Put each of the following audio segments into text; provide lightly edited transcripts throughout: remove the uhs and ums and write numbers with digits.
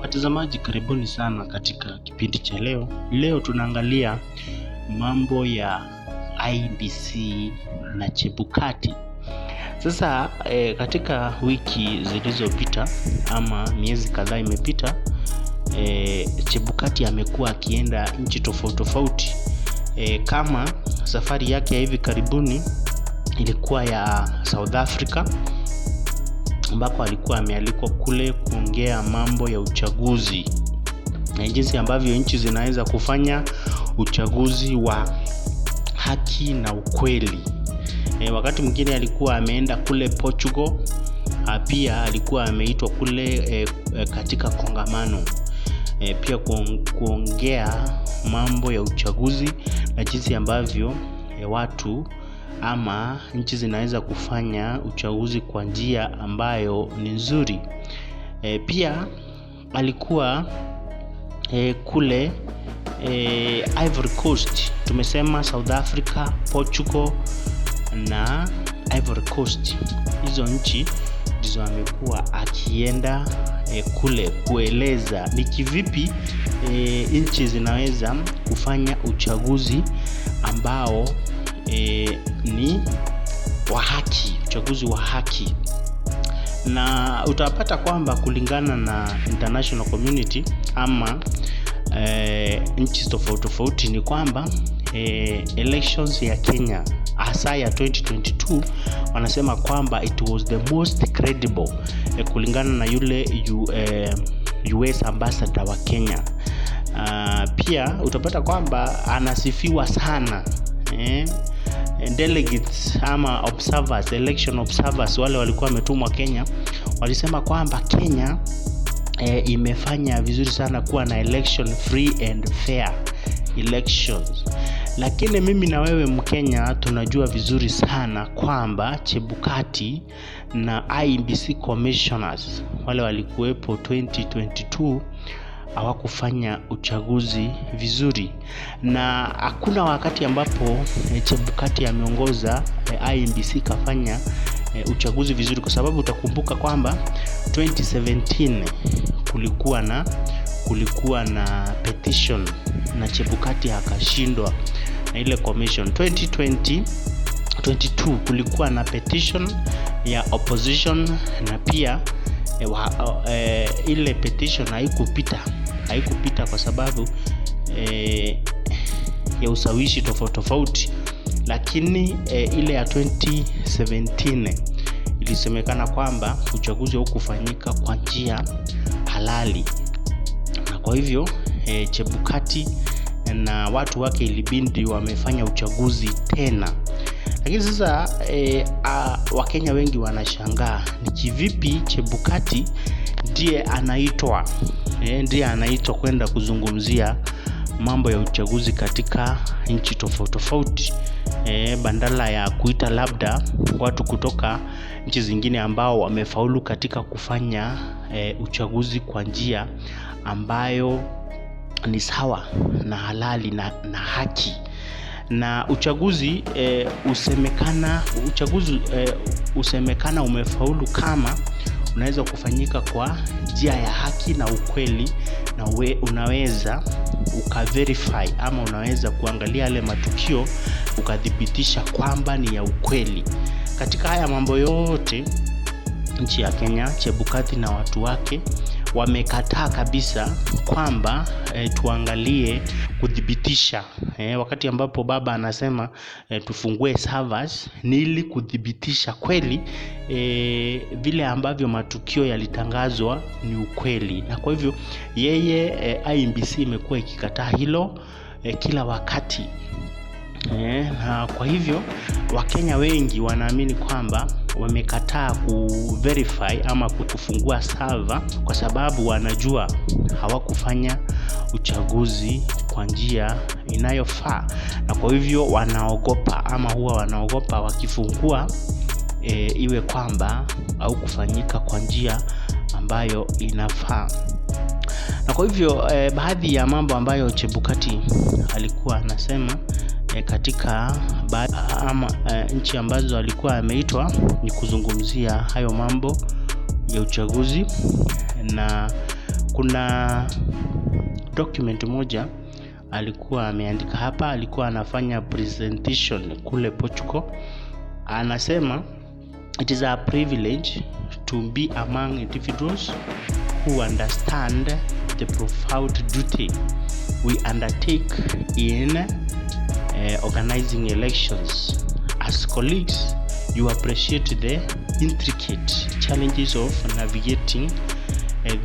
Watazamaji, karibuni sana katika kipindi cha leo. Leo tunaangalia mambo ya IEBC na Chebukati. Sasa katika wiki zilizopita ama miezi kadhaa imepita, Chebukati amekuwa akienda nchi tofauti. Kama safari yake ya hivi karibuni ilikuwa ya South Africa, ambako alikuwa amealikwa kule kuongea mambo ya uchaguzi na jinsi ambavyo nchi zinaweza kufanya uchaguzi wa haki na ukweli. Wakati mwingine alikuwa ameenda kule Portugal, pia alikuwa ameitwa kule katika kongamano pia kuongea mambo ya uchaguzi na jinsi ambavyo watu ama nchi zinaweza kufanya uchaguzi kwa njia ambayo ni nzuri. Pia alikuwa kule Ivory Coast. Tumesema South Africa, Portugal na Ivory Coast. Hizo nchi ndizo amekuwa akienda kule kueleza ni kivipi nchi zinaweza kufanya uchaguzi ambao ni wa haki, uchaguzi wa haki. Na utapata kwamba kulingana na international community ama nchi tofauti ni kwamba elections ya Kenya hasa ya 2022 wanasema kwamba it was the most credible kulingana na yule US ambassador wa Kenya. Pia utapata kwamba anasifiwa sana delegates ama observers, election observers wale walikuwa wametumwa Kenya walisema kwamba Kenya imefanya vizuri sana kuwa na election free and fair elections. Lakini mimi na wewe Mkenya tunajua vizuri sana kwamba Chebukati na IEBC commissioners wale walikuwepo 2022 hawakufanya uchaguzi vizuri, na hakuna wakati ambapo Chebukati ameongoza IEBC kafanya uchaguzi vizuri, kwa sababu utakumbuka kwamba 2017 kulikuwa na petition na Chebukati akashindwa na ile commission. 2022 kulikuwa na petition ya opposition na pia ile petition haikupita kwa sababu ya usawishi tofauti. Lakini ile ya 2017 ilisemekana kwamba uchaguzi haukufanyika kwa njia halali, na kwa hivyo Chebukati na watu wake ilibidi wamefanya uchaguzi tena. Lakini sasa Wakenya wengi wanashangaa ni kivipi Chebukati ndiye anaitwa kwenda kuzungumzia mambo ya uchaguzi katika nchi tofauti bandala ya kuita labda watu kutoka nchi zingine ambao wamefaulu katika kufanya uchaguzi kwa njia ambayo ni sawa na halali na haki. Na uchaguzi usemekana umefaulu kama unaweza kufanyika kwa njia ya haki na ukweli, na unaweza ukaverify ama unaweza kuangalia yale matukio ukadhibitisha kwamba ni ya ukweli. Katika haya mambo yote nchi ya Kenya, Chebukati na watu wake wamekataa kabisa kwamba tuangalie kudhibitisha. Wakati ambapo baba anasema tufungue servers ni ili kudhibitisha kweli vile ambavyo matukio yalitangazwa ni ukweli. Na kwa hivyo yeye IEBC imekuwa ikikataa hilo kila wakati. Na kwa hivyo Wakenya wengi wanaamini kwamba wamekataa kuverify ama kufungua server kwa sababu wanajua hawakufanya uchaguzi kwa njia inayofaa, na kwa hivyo wanaogopa wakifungua iwe kwamba au kufanyika kwa njia ambayo inafaa. Na kwa hivyo baadhi ya mambo ambayo Chebukati alikuwa anasema katika nchi ambazo alikuwa ameitwa ni kuzungumzia hayo mambo ya uchaguzi na Kuna document moja alikuwa ameandika hapa, alikuwa anafanya presentation kule Portugal. Anasema it is a privilege to be among individuals who understand the profound duty we undertake in organizing elections. As colleagues, you appreciate the intricate challenges of navigating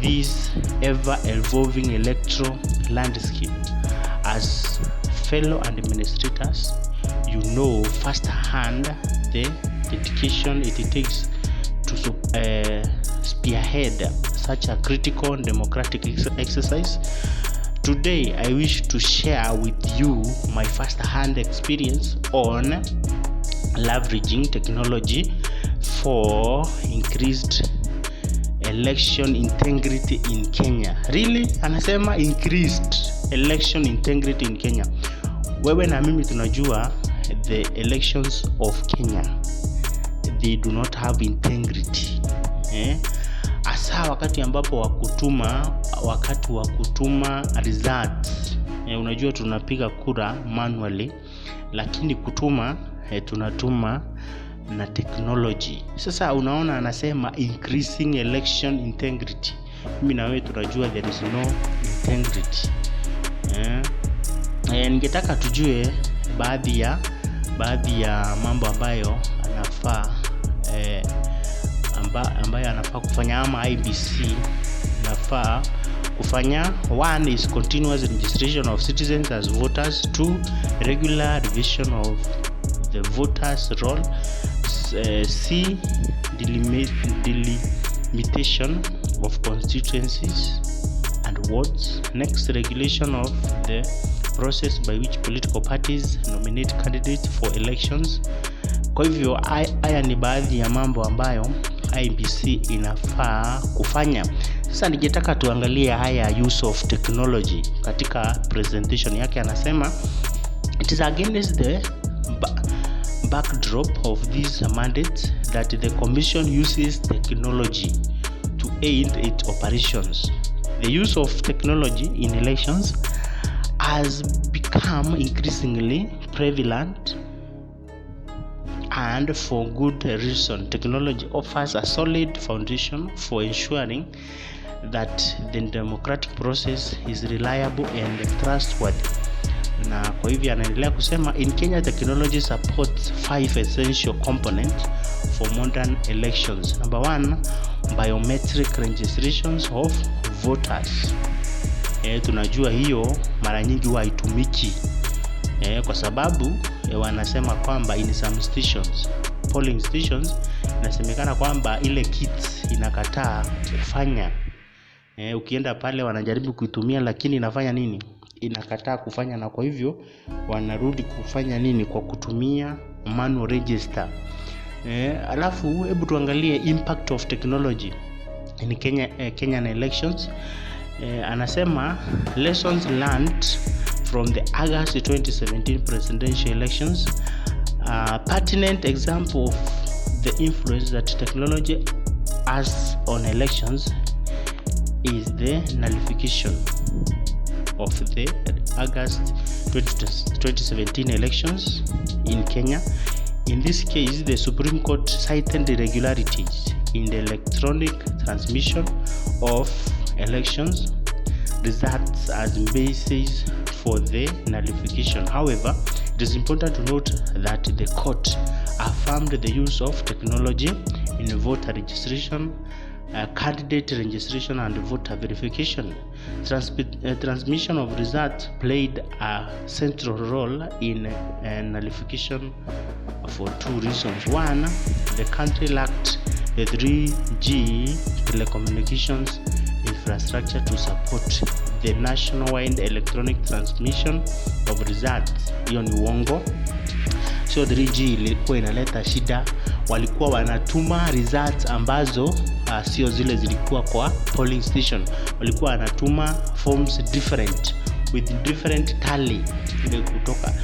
this ever-evolving electoral landscape. As fellow administrators, you know firsthand the dedication it takes to spearhead such a critical democratic exercise. Today, I wish to share with you my first-hand experience on leveraging technology for increased election integrity in Kenya. Really? Anasema increased election integrity in Kenya. Wewe na mimi tunajua the elections of Kenya, they do not have integrity. Asa wakati ambapo wakati wa kutuma results, unajua tunapiga kura manually, lakini kutuma tunatuma na technology. Sasa unaona anasema increasing election integrity. Mimi na wewe tunajua there is no integrity. Ningetaka tujue baadhi ya mambo ambayo anafaa kufanya ama IEBC inafaa kufanya. One is continuous registration of citizens as voters. Two, regular revision of the voters roll. C, delimitation of constituencies and wards. Next, regulation of the process by which political parties nominate candidates for elections. Kwa hivyo haya ni baadhi ya mambo ambayo IEBC inafaa kufanya. Sasa ningetaka tuangalie haya use of technology. Katika presentation yake anasema it is against the backdrop of this mandate that the commission uses technology to aid its operations. The use of technology in elections has become increasingly prevalent, and for good reason. Technology offers a solid foundation for ensuring that the democratic process is reliable and trustworthy. Na kwa hivyo anaendelea kusema in Kenya technology supports 5 essential components for modern elections. Number 1, biometric registrations of voters. Tunajua hiyo mara nyingi huwa haitumiki kwa sababu wanasema kwamba in some stations, polling stations, inasemekana kwamba ile kit inakataa kufanya. Ukienda pale wanajaribu kuitumia lakini inafanya nini? Inakataa kufanya, na kwa hivyo wanarudi kufanya nini? Kwa kutumia manual register. Alafu hebu tuangalie impact of technology in Kenyan elections. Anasema lessons learned from the August 2017 presidential elections. Pertinent example of the influence that technology has on elections is the nullification of the August 2017 elections in Kenya. In this case, the Supreme Court cited irregularities in the electronic transmission of elections results as basis for the nullification. However, it is important to note that the court affirmed the use of technology in voter registration, candidate registration and voter verification. Transmission of results played a central role in nullification for 2 reasons. One, the country lacked the 3G telecommunications infrastructure to support the nationwide electronic transmission of results. Hiyo ni uongo. So 3G ilikuwa inaleta shida, walikuwa wanatuma results ambazo sio zile zilikuwa kwa polling station. Walikuwa wanatuma forms different with different tally kutoka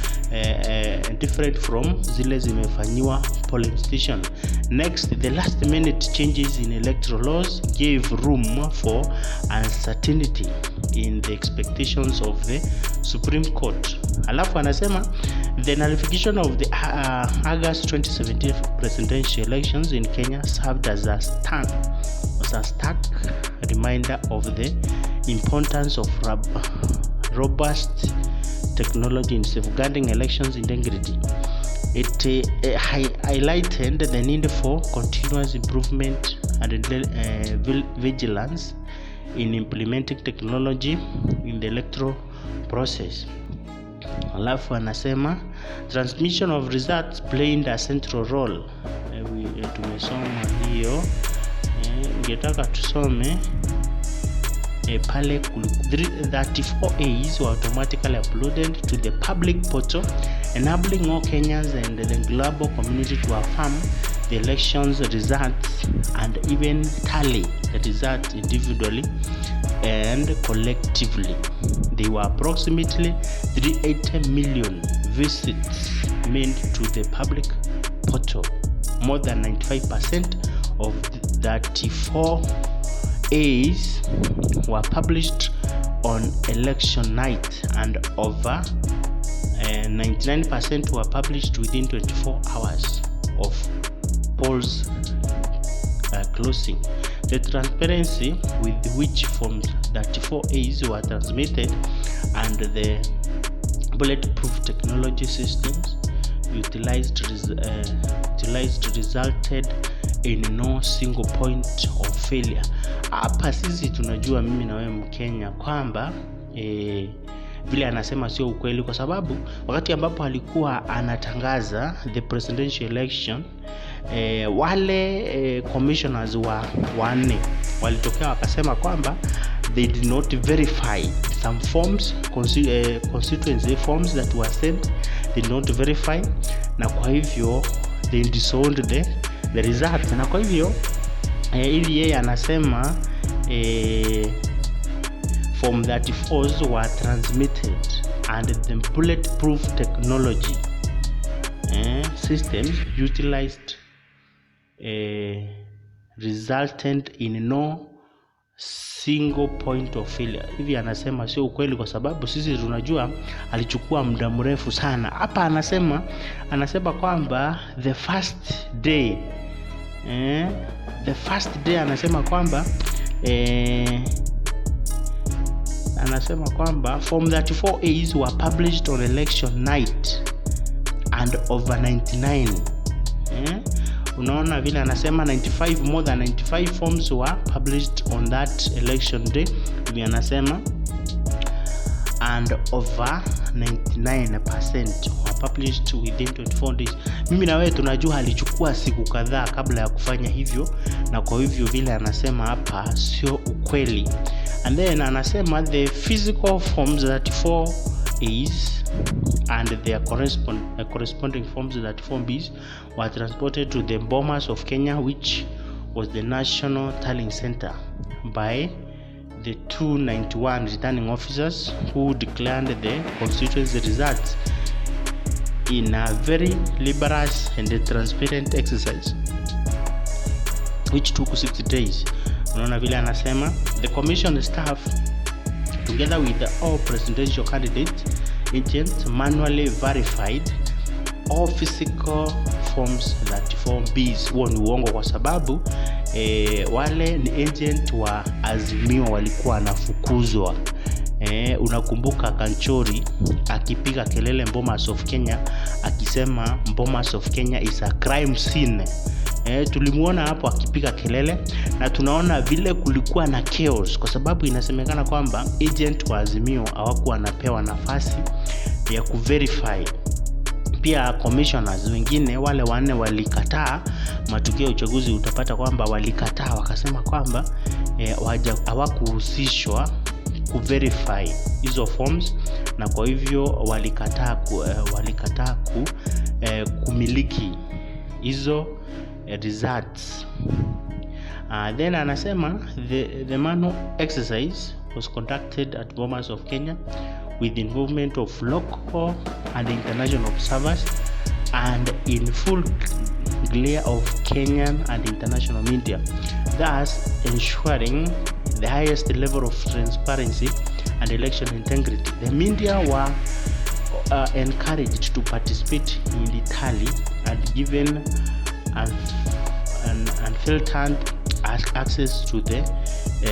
different from zile zimefanywa polling station. Next, the last minute changes in electoral laws gave room for uncertainty in the expectations of the Supreme Court. Alafu anasema the nullification of the August 2017 presidential elections in Kenya served as a stark reminder of the importance of robust technology in safeguarding elections integrity. It highlighted the need for continuous improvement and vigilance in implementing technology in the electoral process. Alafu anasema transmission of results played a central role. Tumesoma hiyo, ningetaka tusome pale 34 A's were automatically uploaded to the public portal, enabling all Kenyans and the global community to affirm the elections results and even tally the results individually and collectively. There were approximately 380 million visits made to the public portal. More than 95% of the 34 A's were published on election night, and over 99% were published within 24 hours of polls closing. The transparency with which Form 34 A's were transmitted and the bulletproof technology systems utilized resulted in no single point of failure. Hapa sisi tunajua, mimi na wewe Mkenya, kwamba vile anasema sio ukweli, kwa sababu wakati ambapo alikuwa anatangaza the presidential election, wale commissioners wanne walitokea wakasema kwamba they did not verify some forms, constituency forms that were sent, did not verify, na kwa hivyo they disowned the results. Na kwa hivyo hivi yeye anasema Form 34s were transmitted and the bulletproof technology systems utilized resulted in no single point of failure. Hivi anasema sio ukweli, kwa sababu sisi tunajua alichukua muda mrefu sana. Hapa anasema kwamba the first day anasema kwamba Form 34 A's were published on election night and over 99. Unaona vile anasema 95, more than 95 forms were published on that election day. Vile anasema and over 99% were published within 24 days. Mimi na wewe tunajua alichukua siku kadhaa kabla ya kufanya hivyo, na kwa hivyo vile anasema hapa sio ukweli. And then anasema the physical forms 34 A's and their corresponding forms 34 B's were transported to the Bomas of Kenya, which was the National Tallying Center, by the 291 returning officers who declared the constituency results in a very liberous and transparent exercise which took 60 days. Unaona vile anasema the commission staff together with all presidential candidates agents manually verified all physical forms 34 B's. Huo ni uongo, kwa sababu wale ni agent wa Azimio walikuwa wanafukuzwa. Unakumbuka Kanchori akipiga kelele Bomas of Kenya akisema Bomas of Kenya is a crime scene. Tulimuona hapo akipiga kelele, na tunaona vile kulikuwa na chaos, kwa sababu inasemekana kwamba agent wa Azimio hawakuwa wanapewa nafasi ya kuverify. Pia commissioners wengine wale wanne walikataa matokeo ya uchaguzi. Utapata kwamba walikataa, wakasema kwamba hawakuhusishwa kuverify hizo forms, na kwa hivyo walikataa kumiliki hizo results. Then anasema the manual exercise was conducted at Bomas of Kenya with the involvement of local and international observers and in full glare of Kenyan and international media, thus ensuring the highest level of transparency and election integrity. The media were encouraged to participate in the tally and given unfiltered access to the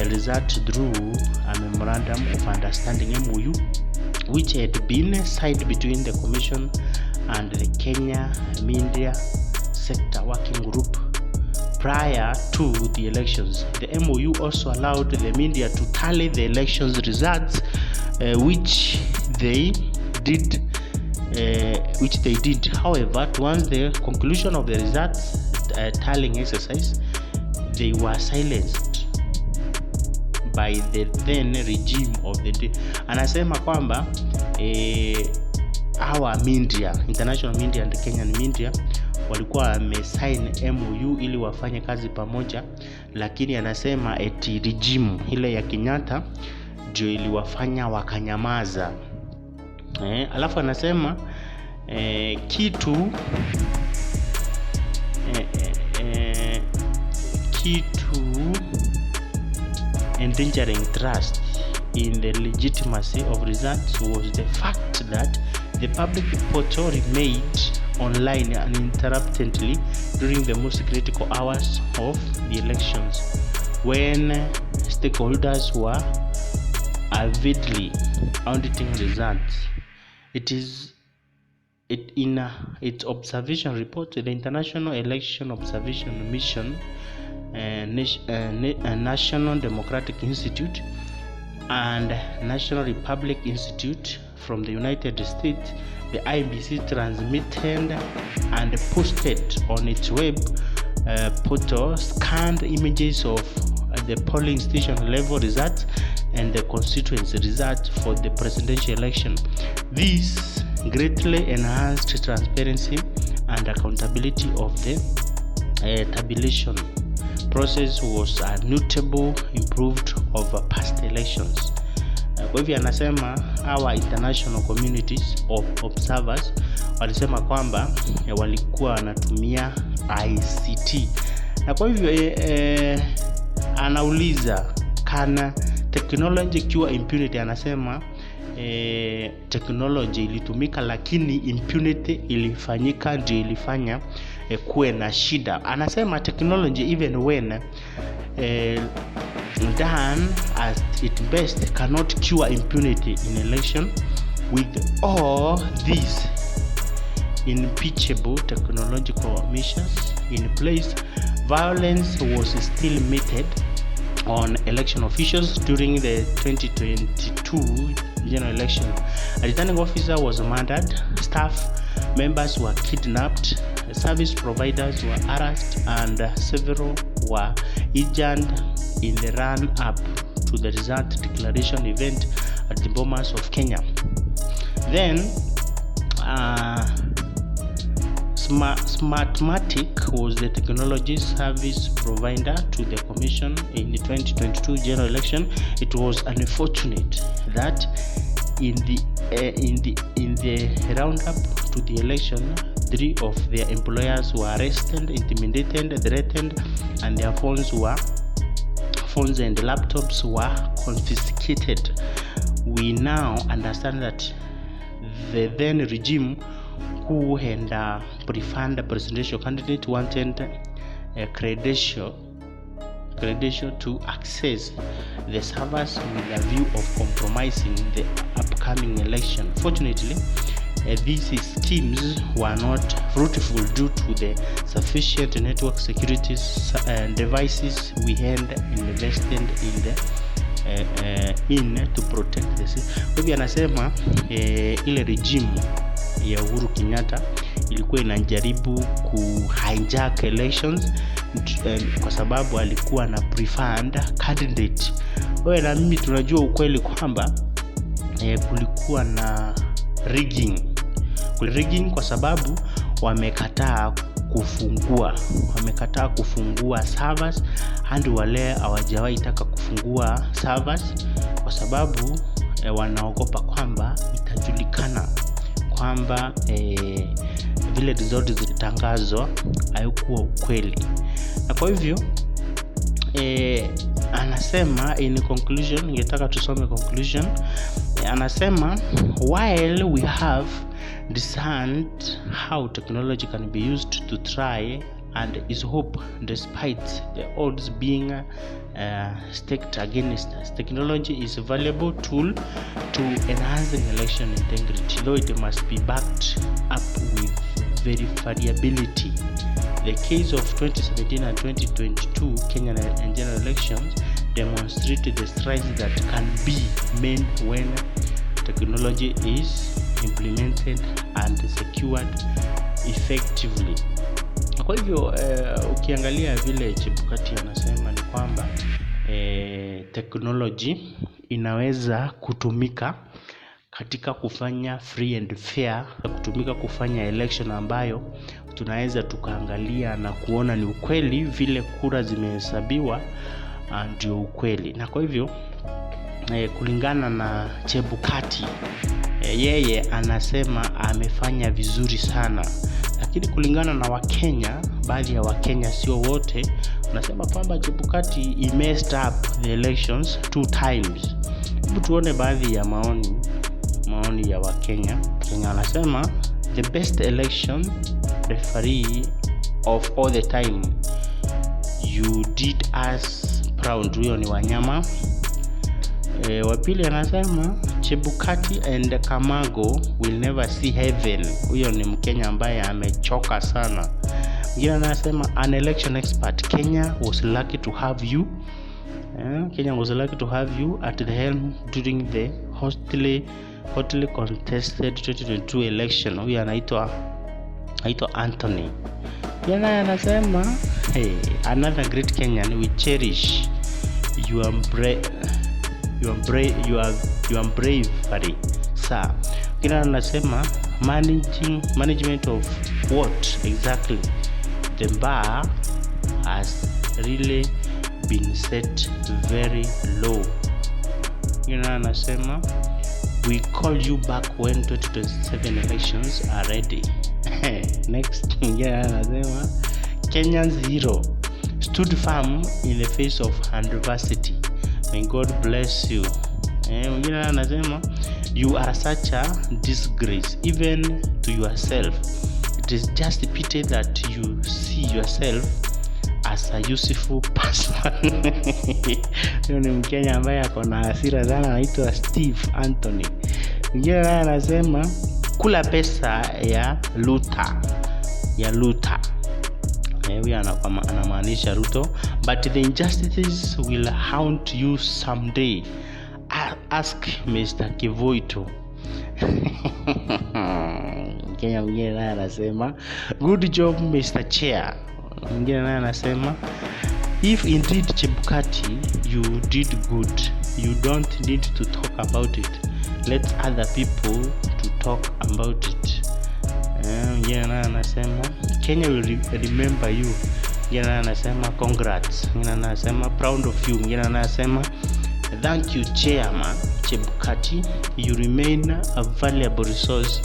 result through a memorandum of understanding MOU, which had been signed between the Commission and the Kenya Media Sector Working Group prior to the elections. The MOU also allowed the media to tally the elections results, which they did. However, towards the conclusion of the results tallying exercise, they were silenced by the then regime of the day. Anasema kwamba our media, international media and Kenyan media, walikuwa wamesign MOU ili wafanye kazi pamoja, lakini anasema eti regime ile ya Kenyatta ndio iliwafanya wakanyamaza. Alafu anasema kitu endangering trust in the legitimacy of results was the fact that the public portal remained online uninterruptedly during the most critical hours of the elections, when stakeholders were avidly auditing results. In its observation report, the International Election Observation Mission, National Democratic Institute, and National Republic Institute from the United States, the IEBC transmitted and posted on its web portal scanned images of the polling station level results and the constituency results for the presidential election. This greatly enhanced transparency and accountability of the tabulation process, was a notable improved over past elections. Kwa hivyo anasema our international communities of observers walisema kwamba walikuwa wanatumia ICT, na kwa hivyo anauliza kana technology cure impunity. Anasema technology ilitumika, lakini impunity ilifanyika, ndio ilifanya kuwe na shida. Anasema technology even when done at its best cannot cure impunity in election. With all these impeachable technological measures in place, violence was still meted on election officials during the 2022 general election. A returning officer was murdered, staff members were kidnapped, service providers were harassed, and several were injured in the run-up to the result declaration event at the Bomas of Kenya. Then, smstmatics was the technology service provider to the commission in the 2022 general election. It was unfortunate that in the roundup to the election, 3 of their employers were arrested, intimidated, threatened, and their phones and laptops were confiscated. We now understand that the then regime, who had preferred a presidential candidate, wanted a credential to access the servers with a view of compromising the upcoming election. Fortunately, these schemes were not fruitful due to the sufficient network security devices we had invested in to protect the system. Kwa hivyo anasema ile regime ya Uhuru Kenyatta ilikuwa inajaribu hijack elections kwa sababu alikuwa na preferred candidate. Wewe na mimi tunajua ukweli kwamba kulikuwa na rigging kwa sababu wamekataa kufungua servers, hadi wale hawajawahi taka kufungua servers kwa sababu wanaogopa kwamba itajulikana kwamba vile result zilitangazwa haikuwa ukweli. Na kwa hivyo anasema in conclusion, ningetaka tusome conclusion. Anasema while we have discerned how technology can be used to try and is hope despite the odds being stacked against us, technology is a valuable tool to enhancing election integrity, though it must be backed up with verifiability. The case of 2017 and 2022 Kenyan and general elections demonstrated the strides that can be made when technology is implemented and secured effectively. Kwa hivyo ukiangalia vile Chebukati anasema ni kwamba technology inaweza kutumika katika kufanya free and fair, kutumika kufanya election ambayo tunaweza tukaangalia na kuona ni ukweli vile kura zimehesabiwa ndio ukweli. Na kwa hivyo kulingana na Chebukati, yeye anasema amefanya vizuri sana, lakini kulingana na Wakenya, baadhi ya Wakenya, sio wote, wanasema kwamba Chebukati he messed up the elections 2 times. Hebu tuone baadhi ya maoni ya Wakenya. Kenya anasema the best election referee of all the time, you did us proud. Huyo ni Wanyama. Wa pili anasema Chebukati and Kamago will never see heaven. Huyo ni Mkenya ambaye amechoka sana. Mwingine anasema an election expert, Kenya was lucky to have you. Kenya was lucky to have you at the helm during the hotly contested 2022 election. Huyo anaitwa Anthony. Yeye anasema another great Kenyan, we cherish your bravery sir. Kina anasema management of what exactly? The bar has really been set very low. Kina anasema we call you back when 2027 elections are ready. Next, anasema Kenyan's hero stood firm in the face of adversity. May God bless you. Mwingine anasema you are such a disgrace even to yourself. It is just a pity that you see yourself as a useful person. Huyo ni Mkenya ambaye ako na hasira sana, anaitwa Steve Anthony. Mwingine anasema kula pesa ya Luta. Huyo anamaanisha Ruto. But the injustices will haunt you someday. Ask Mr. Kivoito. Kenya mwingine naye anasema good job Mr. Chair. Mwingine naye anasema if indeed Chebukati you did good, you don't need to talk about it. Let other people to talk about it. Mwingine naye anasema Kenya will remember you. Mwingine naye anasema congrats. Mwingine anasema proud of you. Mwingine anasema thank you Chairman Chebukati, you remain a valuable resource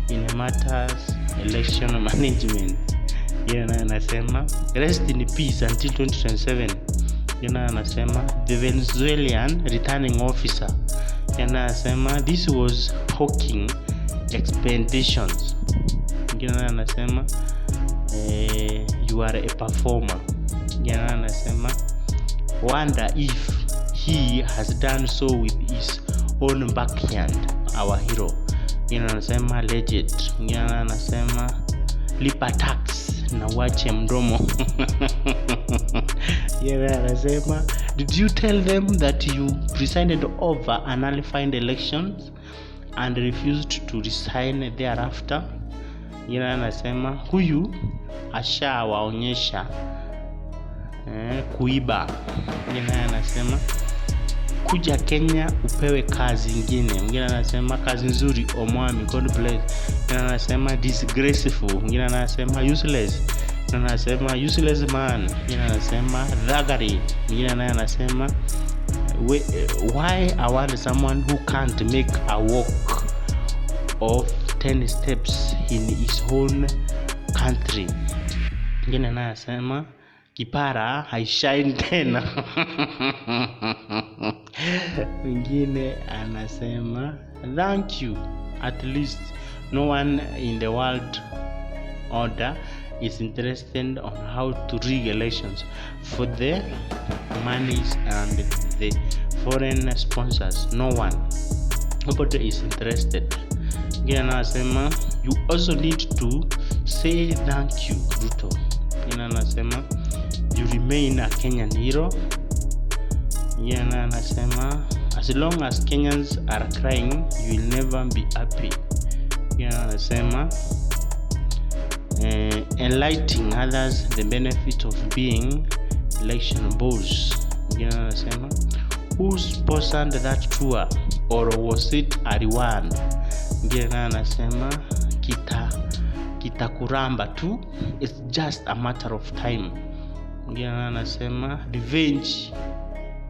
in matters election management. Yeye anasema rest in peace until 2027. Yeye anasema the Venezuelan returning officer. Yeye anasema this was hawking expectations. Yeye anasema you are a performer. Yeye anasema wonder if he has done so with his own backyard, our hero. Yeye anasema legend. Yeye anasema lipa tax na wache mdomo. Yeye anasema did you tell them that you presided over unqualified elections and refused to resign thereafter? Yeye anasema huyu ashawaonyesha kuiba. Yeye anasema kuja Kenya upewe kazi nyingine. Mwingine anasema kazi nzuri omwami, God bless. Mwingine anasema disgraceful. Mwingine anasema useless. Mwingine anasema useless man. Mwingine anasema thuggery. Mwingine naye anasema why I want someone who can't make a walk of 10 steps in his own country. Mwingine anasema kipara haishine tena. Mwingine anasema thank you, at least no one in the world order is interested on how to rig elections for the monies and the foreign sponsors. Nobody is interested. Again, anasema you also need to say thank you, Ruto. Anasema you remain a Kenyan hero. Anasema as long as Kenyans are crying, you will never be happy. Anasema enlightening others the benefit of being election boss. Anasema who sponsored that tour, or was it a reward? Anasema kitakuramba tu, it's just a matter of time. Anasema revenge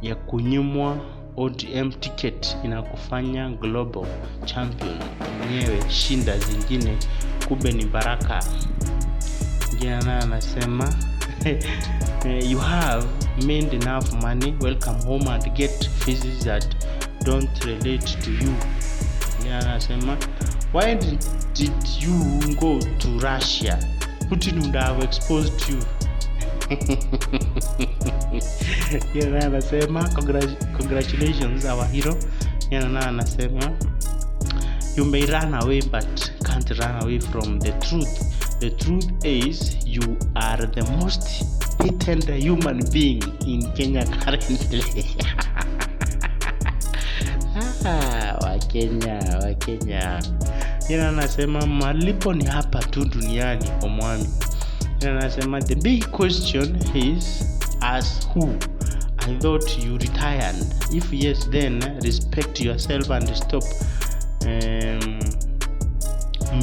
ya kunyimwa ODM ticket inakufanya global champion, mwenyewe shinda zingine kumbe ni baraka. Anasema you have made enough money, welcome home and get faces that don't relate to you. Anasema why did you go to Russia? Putin would have exposed you. Anasema congratulations our hero. Anasema you may run away but can't run away from the truth. The truth is you are the most hated human being in Kenya currently. Wakenya. Anasema malipo ni hapa tu duniani omwami. Anasema the big question is as who? I thought you retired. If yes, then respect yourself and stop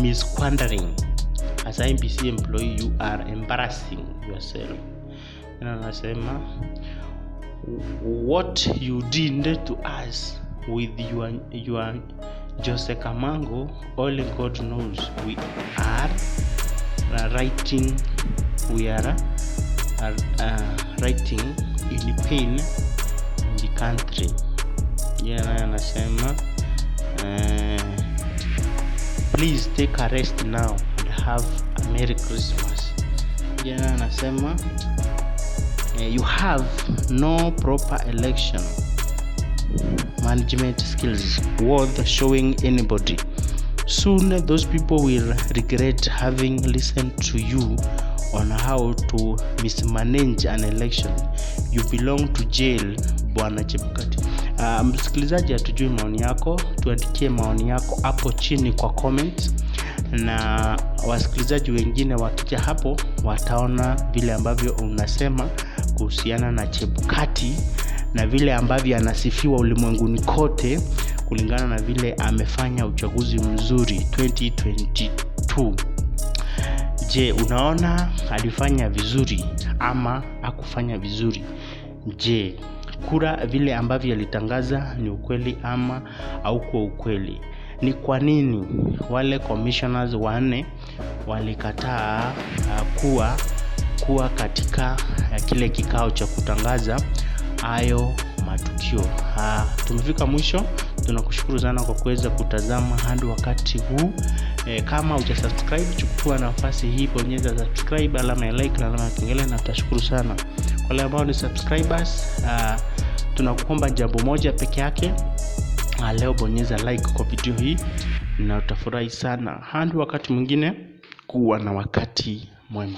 misquandering. As IEBC employee, you are embarrassing yourself. Anasema what you did to us with your Jose Kamango, only God knows. We are writing in pain in the country. Anasema please take a rest now and have a Merry Christmas. Anasema you have no proper election management skills worth showing anybody. Soon those people will regret having listened to you on how to mismanage an election. You belong to jail, Bwana Chebukati. Msikilizaji, atujui maoni yako, tuandikie maoni yako hapo chini kwa comment, na wasikilizaji wengine wakija hapo wataona vile ambavyo unasema kuhusiana na Chebukati na vile ambavyo anasifiwa ulimwenguni kote kulingana na vile amefanya uchaguzi mzuri 2022. Je, unaona alifanya vizuri ama hakufanya vizuri? Je, kura vile ambavyo alitangaza ni ukweli ama haukuwa ukweli? Ni kwa nini wale commissioners 4 walikataa kuwa katika kile kikao cha kutangaza hayo matukio? Tumefika mwisho. Tunakushukuru sana kwa kuweza kutazama hadi wakati huu. Kama hujasubscribe, chukua nafasi hii, bonyeza subscribe, alama ya like na alama ya kengele, na tutashukuru sana. Kwa wale ambao ni subscribers, tunakuomba jambo moja peke yake. Leo bonyeza like kwa video hii na utafurahi sana. Hadi wakati mwingine, kuwa na wakati mwema.